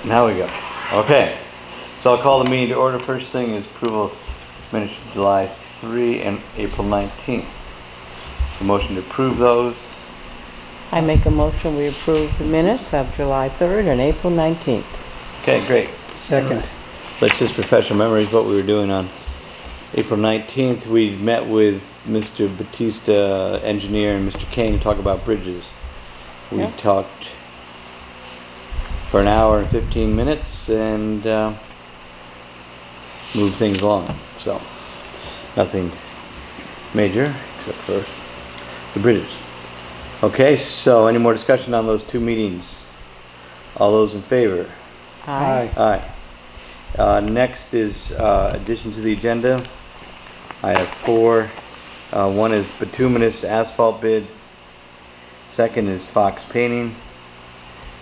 Now we go. Okay. So I'll call the meeting to order. First thing is approval of minutes of July 3 and April 19th. A motion to approve those. I make a motion we approve the minutes of July 3rd and April 19th. Okay, great. Second. Let's just refresh our memories what we were doing on April 19th. We met with Mr. Batista, engineer, and Mr. Kane to talk about bridges. We talked for an hour and 15 minutes and moved things along. So, nothing major except for the bridges. Okay, so any more discussion on those two meetings? All those in favor? Aye. Aye. Next is addition to the agenda. I have four. One is bituminous asphalt bid. Second is Fox painting.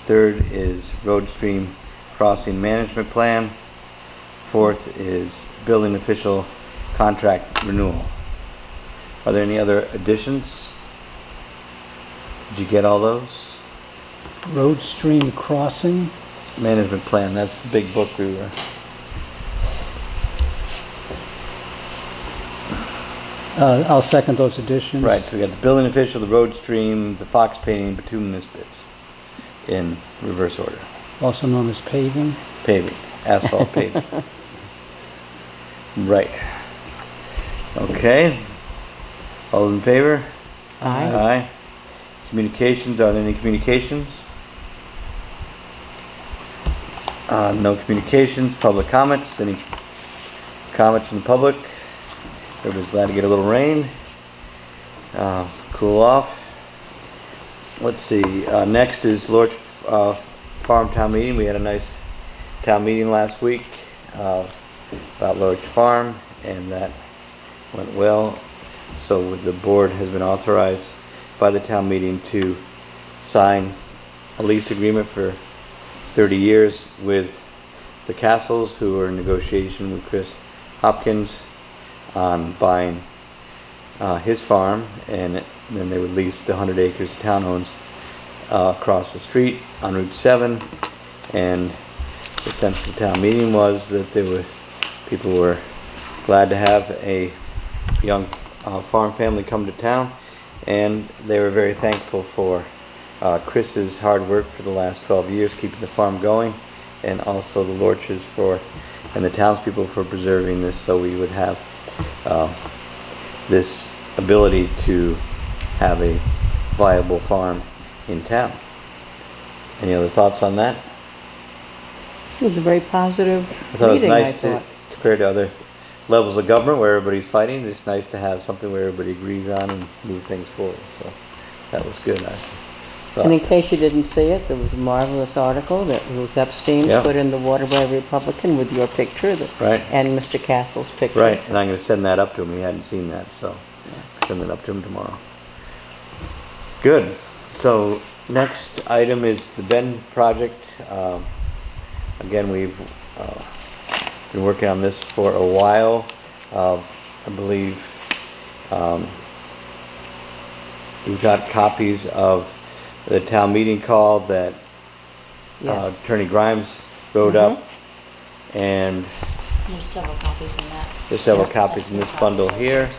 Third is road stream crossing management plan. Fourth is building official contract renewal. Are there any other additions? Did you get all those? Road stream crossing. Management plan, that's the big book we were. I'll second those additions. Right, so we got the building official, the road stream, the Fox painting, bituminous bids in reverse order. Also known as paving. Paving, asphalt paving. Right. Okay. All in favor? Aye. Aye. Communications, are there any communications? No communications. Public comments, any comments from the public? Everybody's glad to get a little rain. Cool off. Let's see, next is Lorch Farm Town Meeting. We had a nice town meeting last week about Lorch Farm, and that went well. So the board has been authorized by the town meeting to sign a lease agreement for 30 years with the Castles, who are in negotiation with Chris Hopkins on buying his farm, and then they would lease the 100 acres the town owns across the street on Route 7. And the sense of the town meeting was that people were glad to have a young farm family come to town, and they were very thankful for Chris's hard work for the last 12 years keeping the farm going, and also the Lorches and the townspeople for preserving this, so we would have this ability to have a viable farm in town. Any other thoughts on that? It was a very positive I thought meeting, it was nice I thought. compared to other levels of government where everybody's fighting. It's nice to have something where everybody agrees on and move things forward. So that was good. And in case you didn't see it, there was a marvelous article that Ruth Epstein put in the Waterbury Republican with your picture and Mr. Castle's picture. Right, and I'm going to send that up to him. He hadn't seen that, so send that up to him tomorrow. Good. So next item is the Bend project. Again, we've been working on this for a while. I believe we've got copies of the town meeting call that Attorney Grimes wrote up, and there's several copies in that. There's several copies in this bundle here.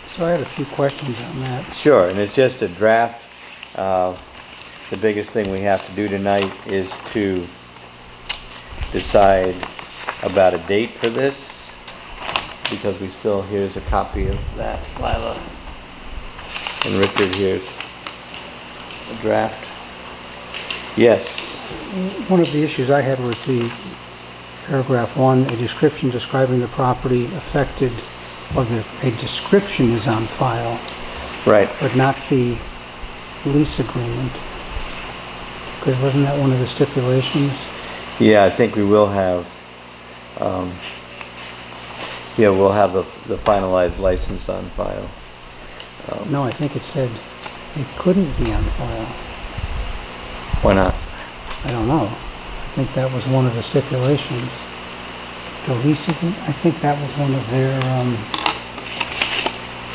So I had a few questions on that. Sure, and it's just a draft. The biggest thing we have to do tonight is to decide about a date for this, because here's a copy of that, Lila. And Richard, here's a draft. Yes. One of the issues I had was the paragraph 1, a description describing the property affected, or a description is on file. Right. But not the lease agreement. Because wasn't that one of the stipulations? Yeah, I think we will have, we'll have the finalized license on file. No, I think it said it couldn't be on file. Why not? I don't know. I think that was one of the stipulations. The lease agreement, I think that was one of their,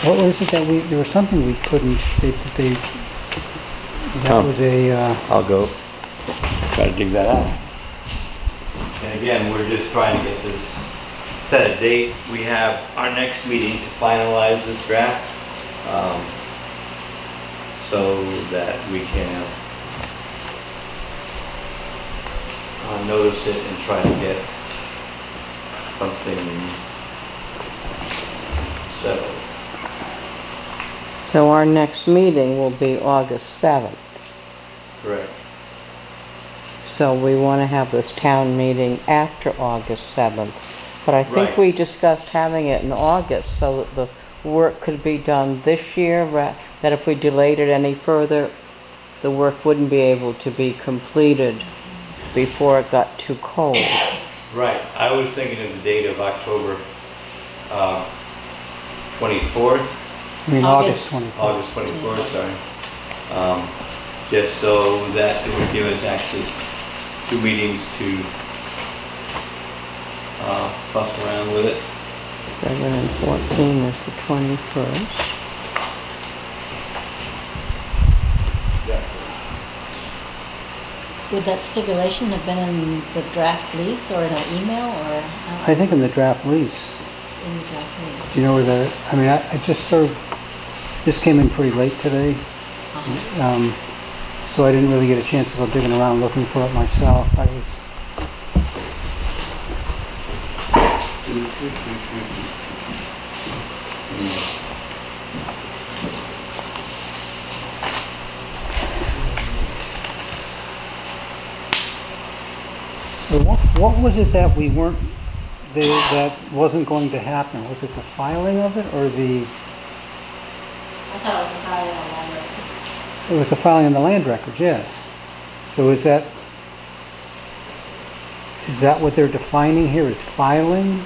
what was it that there was something we couldn't, that was a... I'll go try to dig that out. And again, we're just trying to get this, set a date. We have our next meeting to finalize this draft, so that we can notice it and try to get something settled. So our next meeting will be August 7th. Correct. So we want to have this town meeting after August 7th. But I think Right. we discussed having it in August so that the work could be done this year, that if we delayed it any further, the work wouldn't be able to be completed before it got too cold. Right. I was thinking of the date of October 24th. I mean, August August. 24th. August 24th, sorry. Just so that it would give us actually 2 meetings to fuss around with it. 7 and 14 is the 21st. Would that stipulation have been in the draft lease or in an email or I think in the draft lease. in the draft lease? Do you know where the, I mean, I just sort of, this came in pretty late today, so I didn't really get a chance to go digging around looking for it myself. I was, so what was it that we weren't, that wasn't going to happen? Was it the filing of it or the? I thought it was the filing on land records. It was the filing in the land records, yes. So is that what they're defining here, is filing?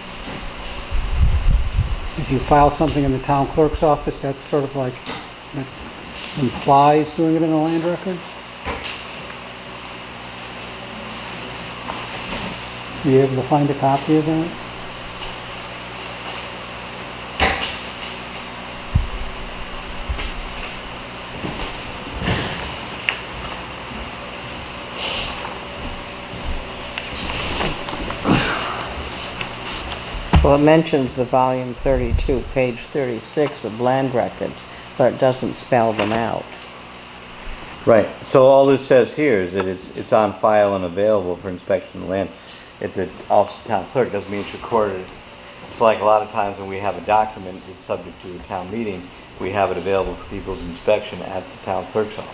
If you file something in the town clerk's office, that's sort of like, it implies doing it in the land records? Are you able to find a copy of that? Well, it mentions the volume 32, page 36 of land records, but it doesn't spell them out. Right. So all this says here is that it's on file and available for inspection of land. At the office of town clerk doesn't mean it's recorded. It's like a lot of times when we have a document that's subject to a town meeting, we have it available for people's inspection at the town clerk's office.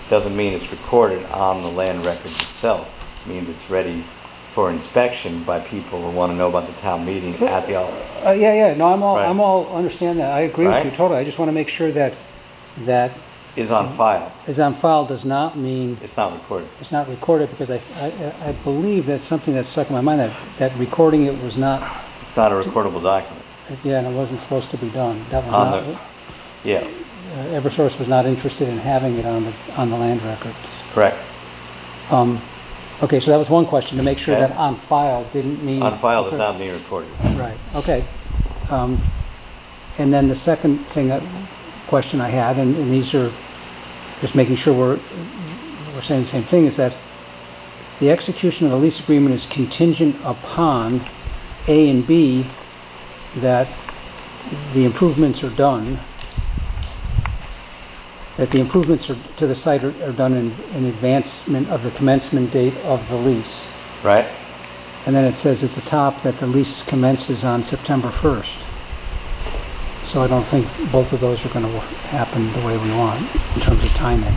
Doesn't mean it's recorded on the land records itself. It means it's ready for inspection by people who want to know about the town meeting at the office. Yeah, no, I'm Right. all understand that. I agree with you Right. totally. I just want to make sure that Is on file. is on file does not mean It's not recorded. it's not recorded, because I believe that's something that stuck in my mind, that recording it was not, It's not a recordable document. yeah, and it wasn't supposed to be done. That was On not, the- Yeah, Eversource was not interested in having it on the land records. correct. Okay, so that was one question, to make sure Okay. that on file didn't mean. On file does not mean recorded. Right, okay. And then the second question I had, and these are just making sure we're saying the same thing, is that the execution of the lease agreement is contingent upon A and B, that the improvements are done, that the improvements to the site are done in advancement of the commencement date of the lease. Right? And then it says at the top that the lease commences on September 1st. So I don't think both of those are going to happen the way we want in terms of timing.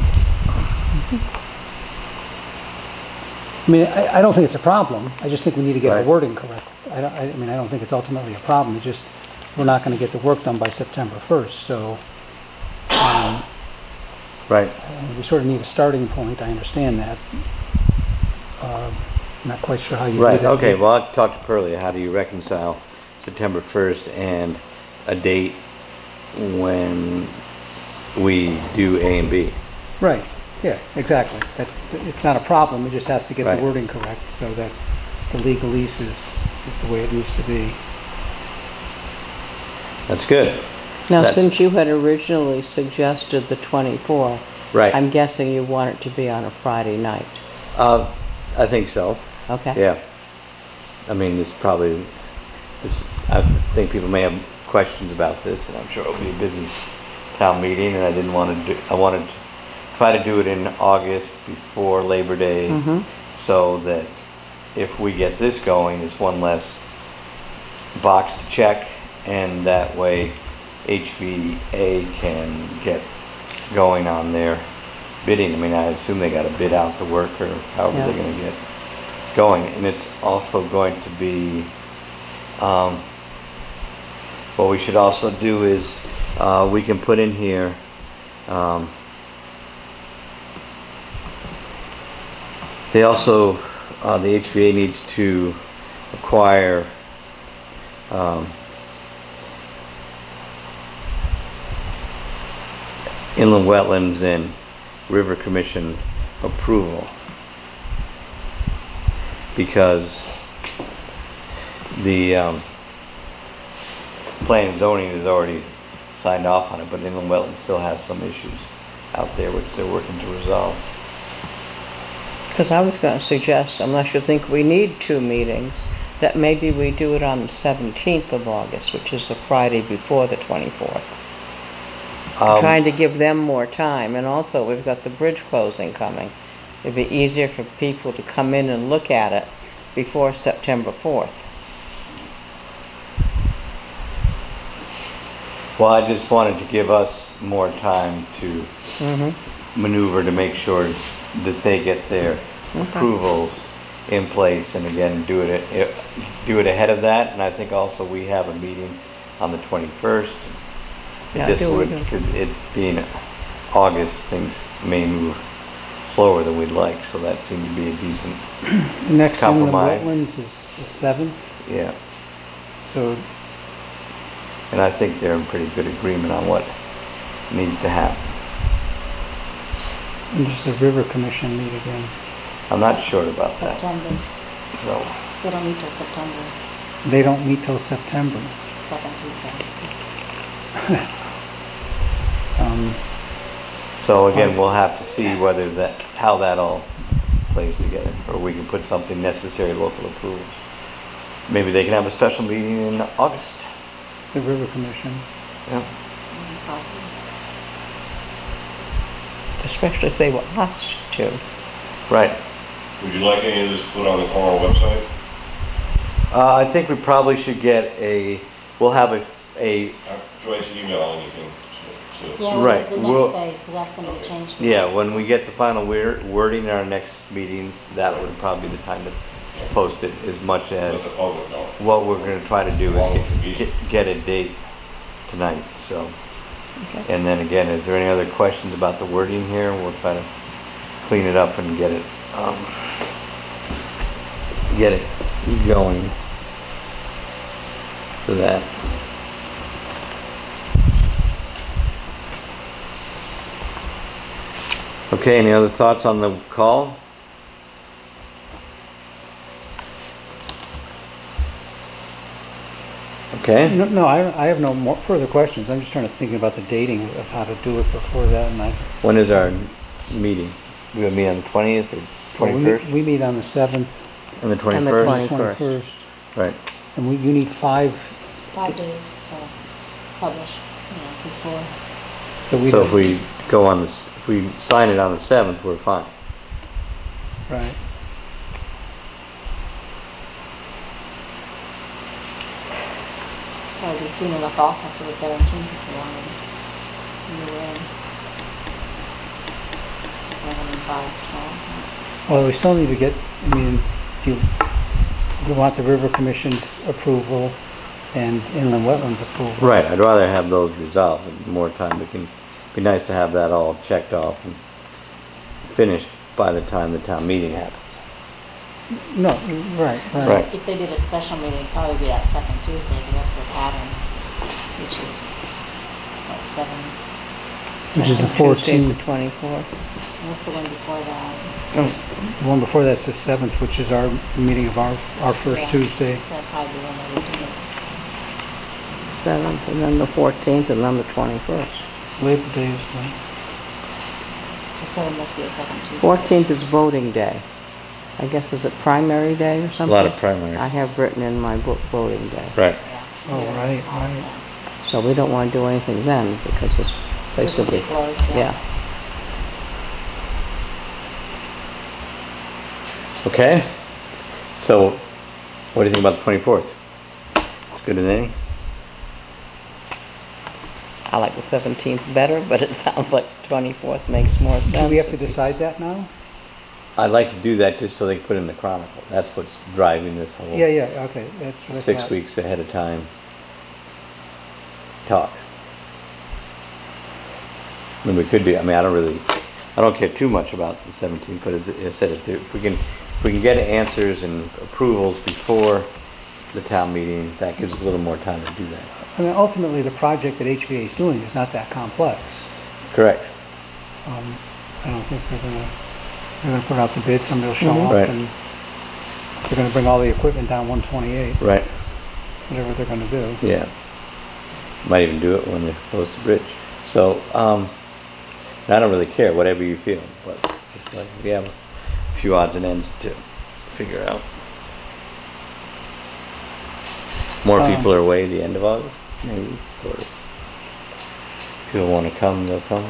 I mean, I don't think it's a problem. I just think we need to get Right. the wording correct. I mean, I don't think it's ultimately a problem. It's just, we're not going to get the work done by September 1st. So Right. we sort of need a starting point. I understand that. I'm not quite sure how you do Right, that. okay, well, I'll talk to Pearlie. How do you reconcile September 1st and a date when we do A and B? Right, yeah, exactly. It's not a problem, it just has to get Right. the wording correct so that the legalese is the way it needs to be. That's good. Now, That's- since you had originally suggested the 24th, Right. I'm guessing you want it to be on a Friday night. I think so, Okay? yeah. I mean, I think people may have questions about this, and I'm sure it'll be a busy town meeting, and I wanted to try to do it in August before Labor Day, so that if we get this going, it's one less box to check, and that way HVA can get going on their bidding. I mean, I assume they got to bid out the work, or however they're going to get going. And it's also going to be, what we should also do is we can put in here they also the HVA needs to acquire inland wetlands and river commission approval, because the planning and zoning is already signed off on it, but inland wetlands still have some issues out there which they're working to resolve. Because I was going to suggest, unless you think we need 2 meetings, that maybe we do it on the 17th of August, which is the Friday before the 24th. Trying to give them more time, and also we've got the bridge closing coming. It'd be easier for people to come in and look at it before September 4th. Well, I just wanted to give us more time to maneuver to make sure that they get their approvals in place, and again, do it ahead of that. And I think also we have a meeting on the 21st. It being August, things may move slower than we'd like, so that seemed to be a decent The next compromise. inland wetlands is the 7th. Yeah, So and I think they're in pretty good agreement on what needs to happen. when does the river commission meet again? I'm not sure about that. September. So, They don't meet till September, They don't meet till September. second Tuesday. so again, we'll have to see how that all plays together, or we can put something necessary local approvals. Maybe they can have a special meeting in August. The river commission. Yeah. Possible. Especially if they were asked to. Right. Would you like any of this put on the Cornwall website? I think we probably should get we'll have a Joyce, email anything to Yeah, Right, the we'll- next phase, because that's gonna be changed. yeah, when we get the final wording in our next meetings, that would probably be the time to post it, as much let as the public know. what we're gonna try to do Long is as the meeting. get a date tonight, so. Okay. And then again, is there any other questions about the wording here? We'll try to clean it up and get it going for that. Okay, any other thoughts on the call? Okay, No, I have no more further questions. I'm just trying to think about the dating of how to do it before that, and when is our meeting? We will meet on the 20th or well, 21st? we meet on the 7th, And the And the 21st? 21st. 21st, Right. and you need 5, 5 days to publish, before. so we So don't. if we go on this, if we sign it on the 7th, we're fine. Right. That would be soon enough also for the 17th if you wanted. Either way. 7 and 5 is 12. Well, we still need to get, I mean, do you want the river commission's approval and inland wetlands approval? Right, I'd rather have those resolved, and more time, it can be nice to have that all checked off and finished by the time the town meeting happens. No, right. Right. If they did a special meeting, it'd probably be that second Tuesday, because that's their pattern, which is, what, 7? Which is the Tuesday's the 14th. 24th. What's the one before that? The one before that's the 7th, which is our meeting of our first Yeah. Tuesday. So that'd probably be when they would do it. 7th, and then the 14th, and then the 21st. Labor Day is the, So 7 must be a second Tuesday. 14th is voting day. I guess, is it primary day or A something? lot of primary. I have written in my book voting day. Right. Yeah. Oh, right, right. Yeah. So we don't want to do anything then because this place This will will be be, closed, yeah. Okay. So, what do you think about the 24th? It's good as any? I like the 17th better, but it sounds like 24th makes more sense. Do we have to decide that now? I'd like to do that just so they can put it in the Chronicle. That's what's driving this whole Yeah, yeah, okay, that's 6 not- weeks ahead of time talk. I mean, we could do, I mean, I don't care too much about the 17th, but as I said, if we can get answers and approvals before the town meeting, that gives us a little more time to do that. I mean, ultimately, the project that HVA is doing is not that complex. Correct. I don't think they're gonna put out the bid, somebody will show up Right. and they're gonna bring all the equipment down 128, Right. whatever they're gonna do. Yeah. Might even do it when they close the bridge. So, I don't really care, whatever you feel, but it's just like we have a few odds and ends to figure out. More people are away at the end of August, maybe, sort of. If people want to come, they'll come.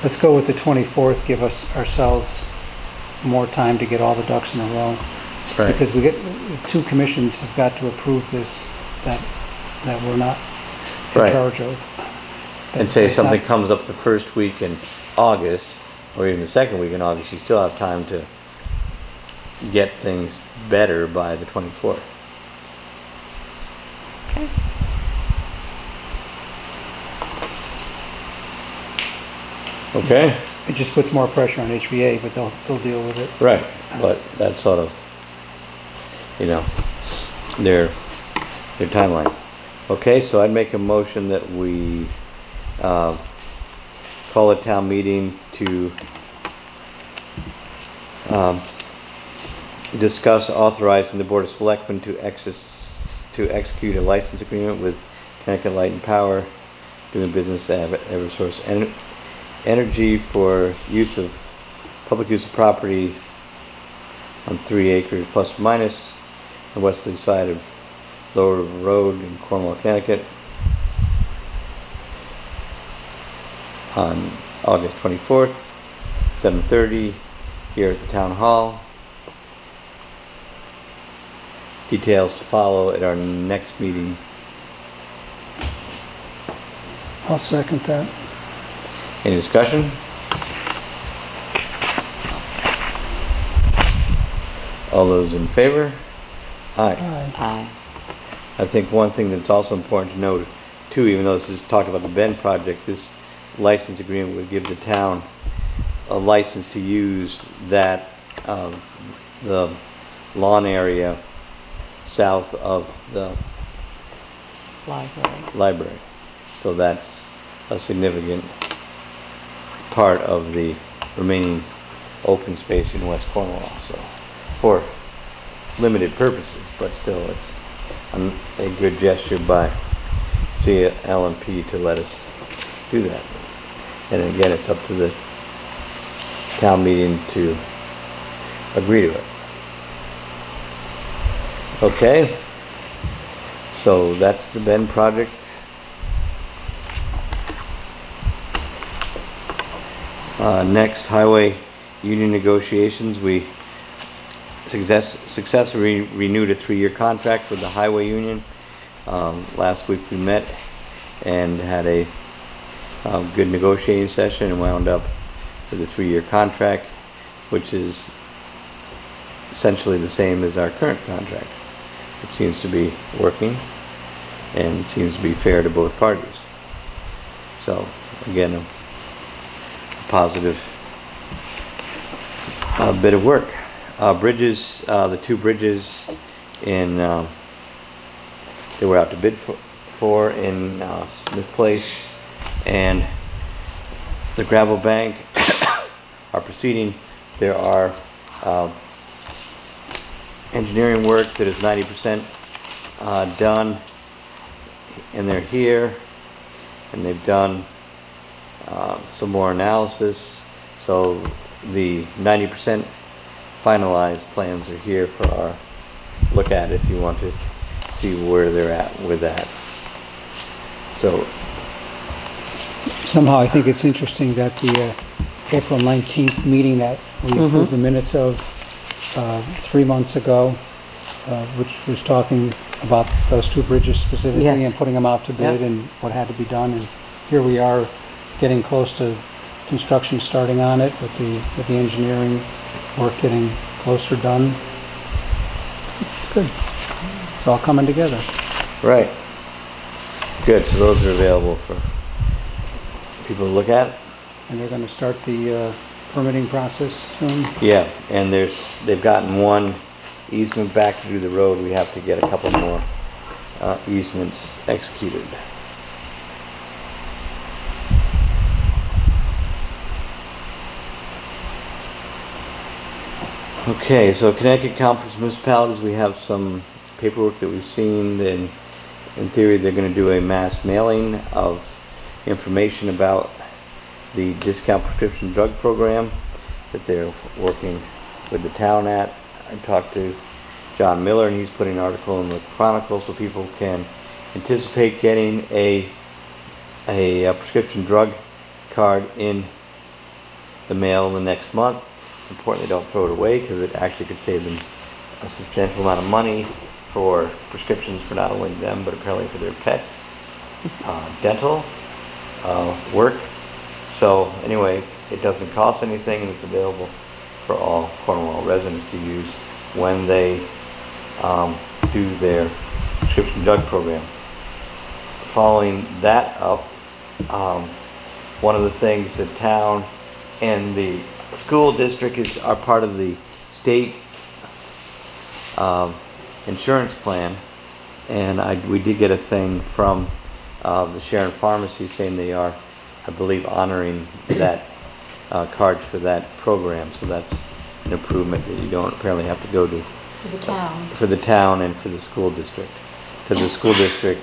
Let's go with the 24th, give ourselves more time to get all the ducks in a row. Right. Because two commissions have got to approve this, that we're not in Right. charge of. And say It's something not- comes up the first week in August, or even the second week in August, you still have time to get things better by the 24th. Okay. Okay? It just puts more pressure on HVA, but they'll deal with it. Right, but that's sort of, their timeline. Okay, so I'd make a motion that we call a town meeting to discuss authorizing the Board of Selectmen to execute a license agreement with Connecticut Light and Power, doing business at Eversource Energy for public use of property on 3 acres plus or minus on the westerly side of Lower River Road in Cornwall, Connecticut on August 24th, 7:30 here at the Town Hall. Details to follow at our next meeting. I'll second that. Any discussion? All those in favor? Aye. Aye. Aye. I think one thing that's also important to note too, even though this is talked about the Bend project, this license agreement would give the town a license to use that, the lawn area south of the library. So that's a significant part of the remaining open space in West Cornwall, so for limited purposes, but still it's a good gesture by CLMP to let us do that. And again, it's up to the town meeting to agree to it. Okay, so that's the Bend project. Next, highway union negotiations. We successfully renewed a 3-year contract with the highway union. Last week we met and had a good negotiating session and wound up with a 3-year contract, which is essentially the same as our current contract. It seems to be working and seems to be fair to both parties. So again, a positive bit of work. Bridges, the 2 bridges in they were out to bid for in Smith Place and the gravel bank are proceeding. There are engineering work that is 90% done, and they're here, and they've done some more analysis. So the 90% finalized plans are here for our look at if you want to see where they're at with that. So Somehow I think it's interesting that the April 19th meeting that we approved the minutes of 3 months ago, which was talking about those 2 bridges specifically Yes. and putting them out to bid Yep. and what had to be done. And here we are getting close to construction starting on it with the engineering work getting closer done. It's good. It's all coming together. right, good. So those are available for people to look at. And they're going to start the permitting process soon. Yeah, and they've gotten one easement back to do the road. We have to get a couple more easements executed. Okay, so Connecticut Conference Municipalities, we have some paperwork that we've seen, and in theory they're going to do a mass mailing of information about the discount prescription drug program that they're working with the town at. I talked to John Miller, and he's putting an article in the Chronicle so people can anticipate getting a prescription drug card in the mail in the next month. It's important they don't throw it away because it actually could save them a substantial amount of money for prescriptions for not only them but apparently for their pets, dental, work. So anyway, it doesn't cost anything and it's available for all Cornwall residents to use when they do their prescription drug program. Following that up, one of the things the town and the school district are part of the state insurance plan, and we did get a thing from the Sharon Pharmacy saying they are, I believe, honoring that cards for that program. So that's an improvement that you don't apparently have to go to For the town. for the town and for the school district, because the school district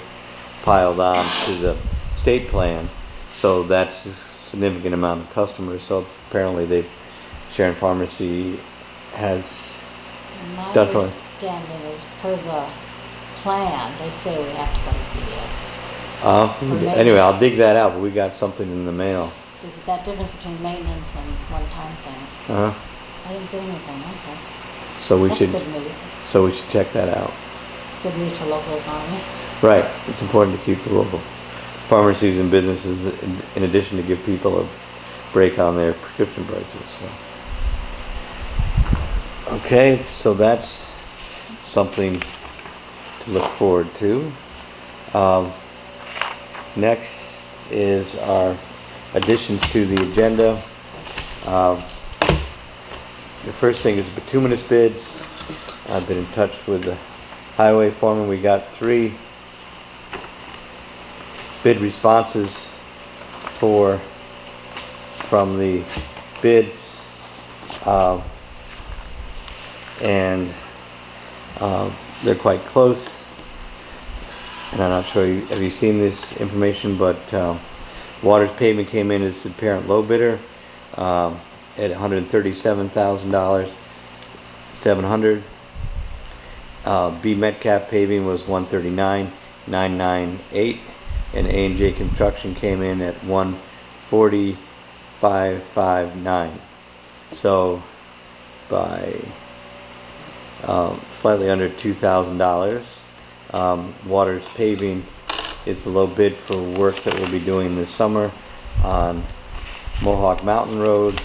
piled on to the state plan, so that's a significant amount of customers. So apparently Sharon Pharmacy has My done something. understanding is per the plan, they say we have to go to CVS. Anyway, I'll dig that out, but we got something in the mail. There's that difference between maintenance and one-time things. Uh-huh. I didn't get anything, okay. So we That's should good news. check that out. Good news for local economy. Right, it's important to keep the local pharmacies and businesses in addition to give people a break on their prescription prices. So. Okay, so that's something to look forward to. Next is our additions to the agenda. The first thing is bituminous bids. I've been in touch with the highway foreman. We got 3 bid responses from the bids, and they're quite close. And I'm not sure, have you seen this information, but Waters Pavement came in as the apparent low bidder at $137,700. B Metcalf Paving was $139,998, and A&J Construction came in at $140,559. So by slightly under $2,000. Waters Paving is the low bid for work that we'll be doing this summer on Mohawk Mountain Road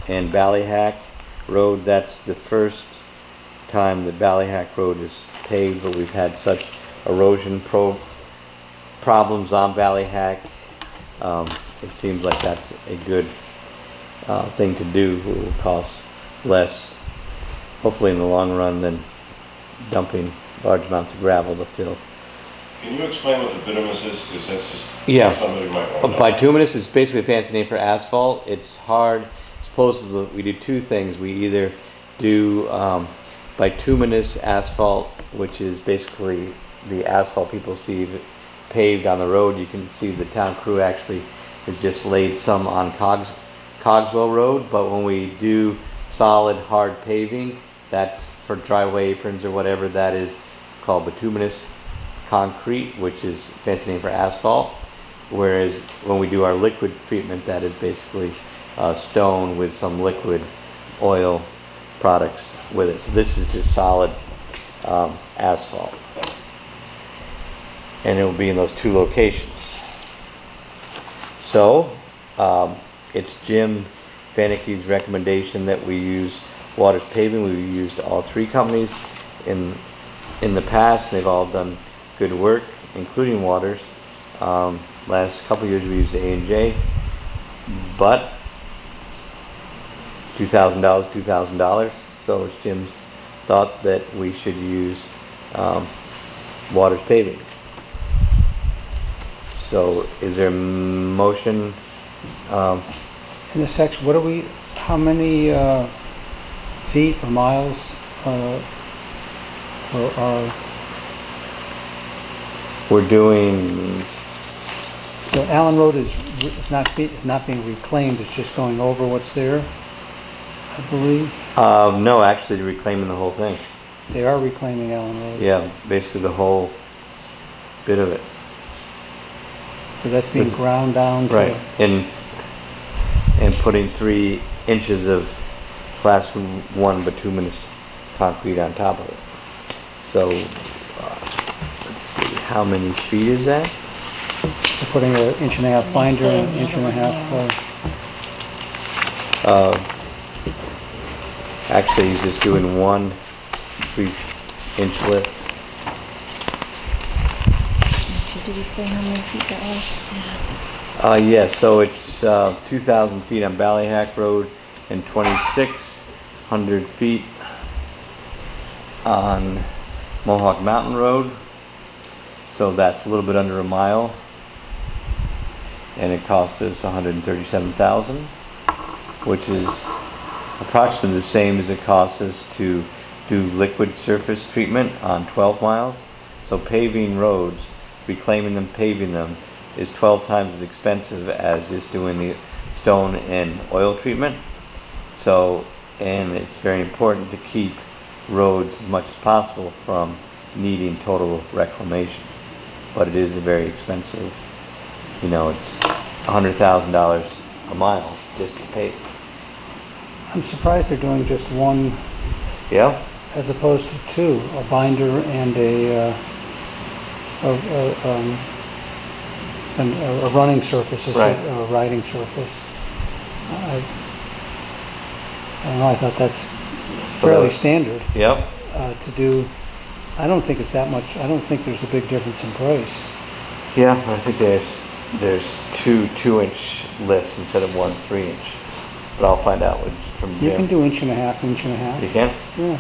and Ballyhack Road. That's the first time that Ballyhack Road is paved, but we've had such erosion problems on Ballyhack. It seems like that's a good thing to do. It will cost less, hopefully in the long run, than dumping large amounts of gravel to fill. Can you explain what the bituminous is? Because that's just somebody might want to know. Bituminous is basically a fancy name for asphalt. It's hard. Supposedly we do 2 things. We either do bituminous asphalt, which is basically the asphalt people see paved on the road. You can see the town crew actually is just laid some on Cogswell Road, but when we do solid hard paving, that's for driveway aprons or whatever, that is called bituminous concrete, which is fancy name for asphalt. Whereas when we do our liquid treatment, that is basically stone with some liquid oil products with it. So this is just solid asphalt. And it will be in those two locations. So it's Jim Fanicki's recommendation that we use Waters Paving. We've used all three companies in the past. They've all done good work, including Waters. Last couple of years we used A&J, but $2,000, $2,000. So it's Jim's thought that we should use Waters Paving. So is there a motion? In this section, what are we, how many feet or miles for our, We're doing, so Allen Road is not being reclaimed, it's just going over what's there, I believe? no, actually reclaiming the whole thing. They are reclaiming Allen Road. Yeah, basically the whole bit of it. So that's being ground down to... Right, and putting 3 inches of class 1 bituminous concrete on top of it. So, let's see, how many feet is that? They're putting an 1.5 inch binder, an 1.5 inch. Actually, he's just doing 1 3-inch lift. Did he say how many feet that was? Yeah, so it's 2,000 feet on Ballyhack Road and 2,600 feet on Mohawk Mountain Road. So that's a little bit under a mile. And it cost us $137,000, which is approximately the same as it costs us to do liquid surface treatment on 12 miles. So paving roads, reclaiming them, paving them, is 12 times as expensive as just doing the stone and oil treatment. So, and it's very important to keep roads as much as possible from needing total reclamation. But it is a very expensive, you know, it's $100,000 a mile just to pave. I'm surprised they're doing just one, Yeah? as opposed to 2, a binder and a running surface, Right. a riding surface. I don't know, I thought that's fairly standard Yep. to do. I don't think it's that much, I don't think there's a big difference in price. Yeah, I think there's 2 2-inch lifts instead of 1 3-inch. But I'll find out from Jim. You can do 1.5 inch, You can? Yeah,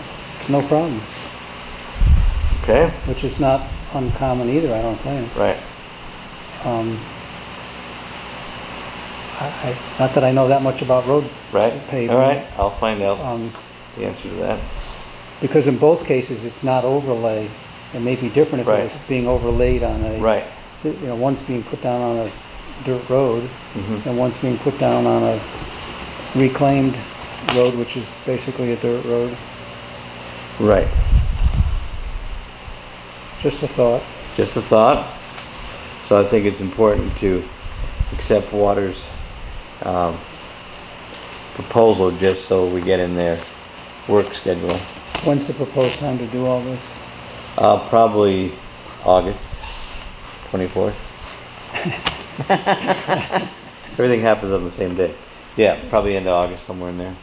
no problem. Okay. Which is not uncommon either, I don't think. Right. Not that I know that much about road Right. paving. All right. I'll find out Um, the answer to that. Because in both cases, it's not overlay. It may be different if Right. it was being overlaid on a, Right. you know, one's being put down on a dirt road, Mm-hmm. and one's being put down on a reclaimed road, which is basically a dirt road. Right. Just a thought. Just a thought. So I think it's important to accept Waters' proposal just so we get in their work schedule. When's the proposed time to do all this? Probably August 24th. Everything happens on the same day. Yeah, probably end of August, somewhere in there.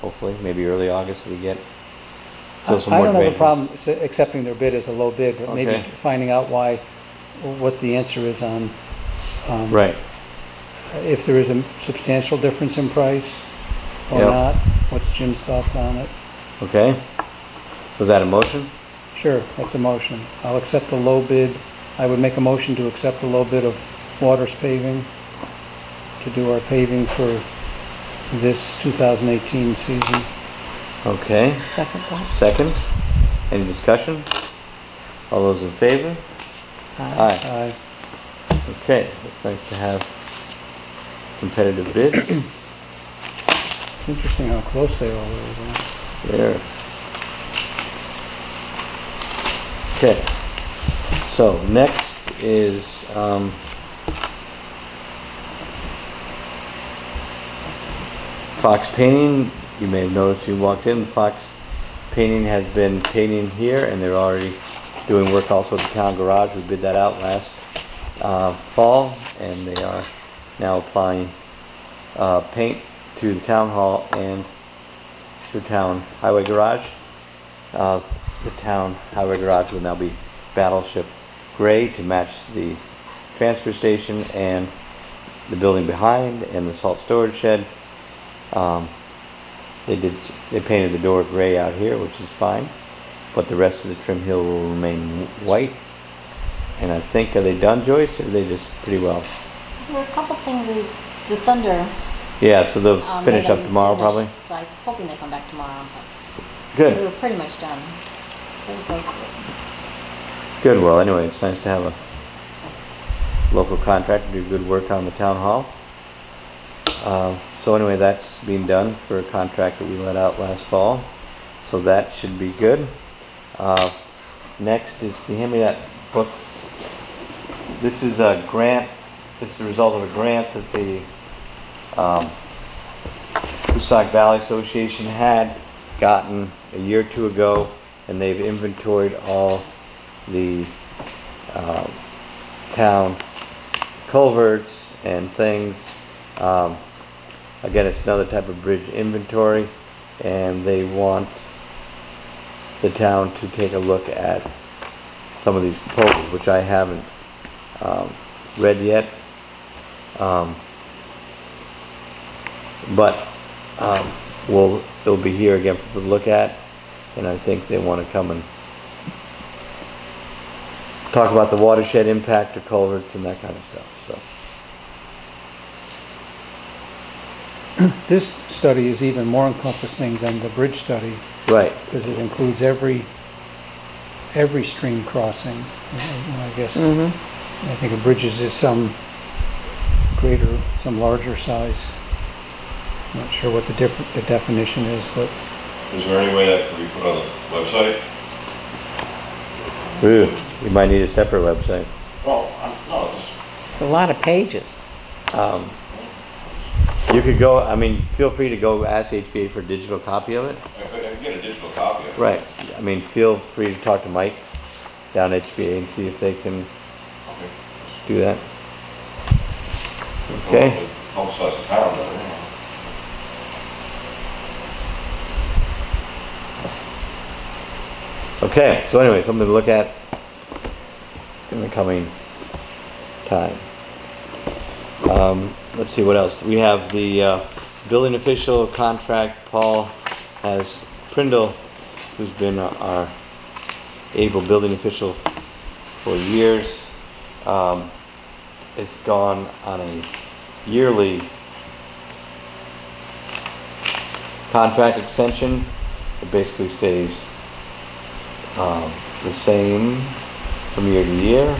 Hopefully, maybe early August we get still some I more don't have a debate. problem accepting their bid as a low bid, but maybe Okay. finding out what the answer is on, Right. if there is a substantial difference in price or Yep. not. What's Jim's thoughts on it? Okay. So is that a motion? Sure, that's a motion. I'll accept the low bid. I would make a motion to accept the low bid of Waters Paving to do our paving for this 2018 season. Okay. Second one. Second. Any discussion? All those in favor? Aye. Aye. Okay. It's nice to have competitive bids. It's interesting how close they all are. There. Okay. So next is Fox Painting. You may have noticed you walked in. Fox Painting has been painting here, and they're already doing work also at the town garage. We bid that out last fall, and they are now applying paint to the town hall and the town highway garage. The town highway garage will now be battleship gray to match the transfer station and the building behind and the salt storage shed. They painted the door gray out here, which is fine, but the rest of the trim hill will remain white. And I think, are they done, Joyce, or are they just pretty well? There were a couple things, the thunder. Yeah, so they'll finish up tomorrow probably? So I'm hoping they come back tomorrow, but Good. they were pretty much done. Pretty close to it. Good. Well, anyway, it's nice to have a local contractor do good work on the town hall. So anyway, that's being done for a contract that we let out last fall. So that should be good. Next is, can you hand me that book? This is a grant. This is the result of a grant that the Woodstock Valley Association had gotten a year or two ago, and they've inventoried all the town culverts and things. Again, it's another type of bridge inventory, and they want the town to take a look at some of these proposals, which I haven't read yet. But it'll be here again for people to look at, and I think they want to come and talk about the watershed impact of culverts and that kind of stuff. So This study is even more encompassing than the bridge study, right, because it includes every stream crossing. I guess I think a bridges is some greater, some larger size. I'm not sure what the definition is, but Is there any way that could be put on the website? ooh, you might need a separate website. Oh, no, just, It's a lot of pages. You could go, I mean, feel free to go ask HVA for a digital copy of it. I could get a digital copy of it. Right. I mean, feel free to talk to Mike down at HVA and see if they can Okay. do that. Okay. It helps us a town, but, you know. Okay, so anyway, something to look at in the coming time. Let's see what else. We have the building official contract. Paul has Prindle, who's been our able building official for years. It's gone on a yearly contract extension. It basically stays the same from year to year.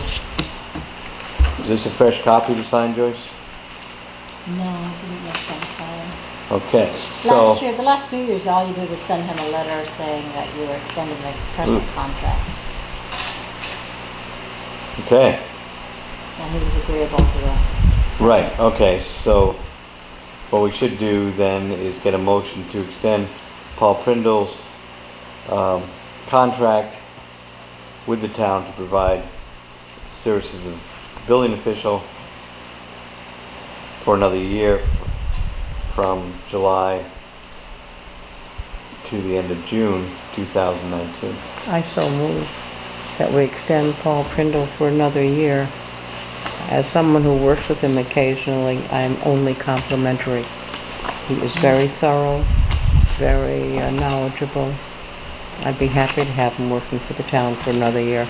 Is this a fresh copy to sign, Joyce? No, I didn't make them sign. Okay, so Last year, the last few years, all you did was send him a letter saying that you were extending the present contract, okay, and he was agreeable to that. right. Okay, so what we should do then is get a motion to extend Paul Prindle's contract with the town to provide services of building official for another year from July to the end of June 2019. I so move that we extend Paul Prindle for another year. As someone who works with him occasionally, I'm only complimentary. He is very thorough, very knowledgeable. I'd be happy to have him working for the town for another year.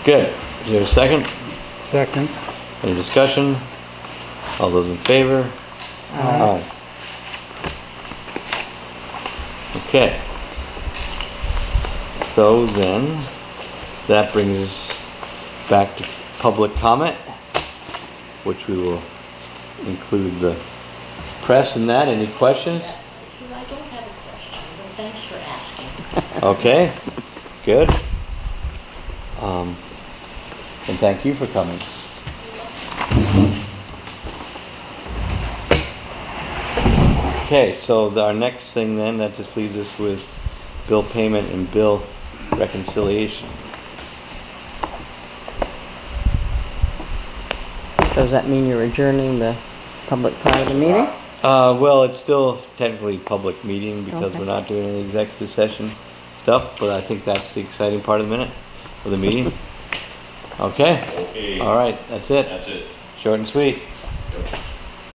Good. Is there a second? second. Any discussion? All those in favor? Aye. Okay. So then, that brings us back to public comment, which we will include the press in that. Any questions? So I don't have a question, but thanks for asking. Okay, good. And thank you for coming. Okay, so our next thing then, that just leaves us with bill payment and bill reconciliation. So does that mean you're adjourning the public part of the meeting? Well, it's still technically a public meeting because Okay. we're not doing any executive session stuff, but I think that's the exciting part of the meeting. Okay, Okay. all right, that's it. That's it. Short and sweet. Yep.